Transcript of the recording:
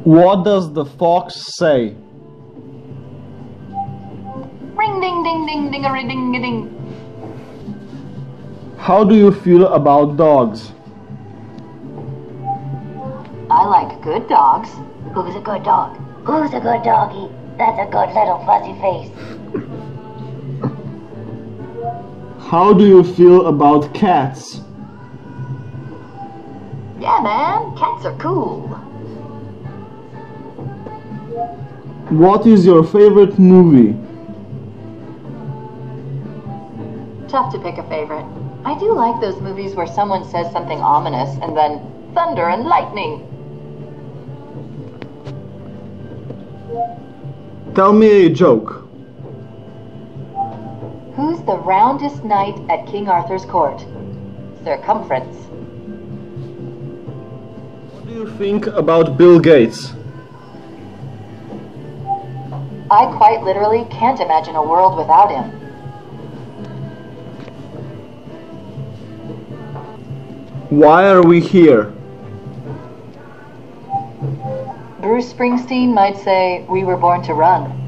What does the fox say? Ring ding ding ding ding a ding a ding. How do you feel about dogs? I like good dogs. Who's a good dog? Who's a good doggy? That's a good little fuzzy face. How do you feel about cats? Yeah, man, cats are cool. What is your favorite movie? Tough to pick a favorite. I do like those movies where someone says something ominous and then thunder and lightning. Tell me a joke. Who's the roundest knight at King Arthur's court? Circumference. What do you think about Bill Gates? I quite literally can't imagine a world without him. Why are we here? Bruce Springsteen might say, we were born to run.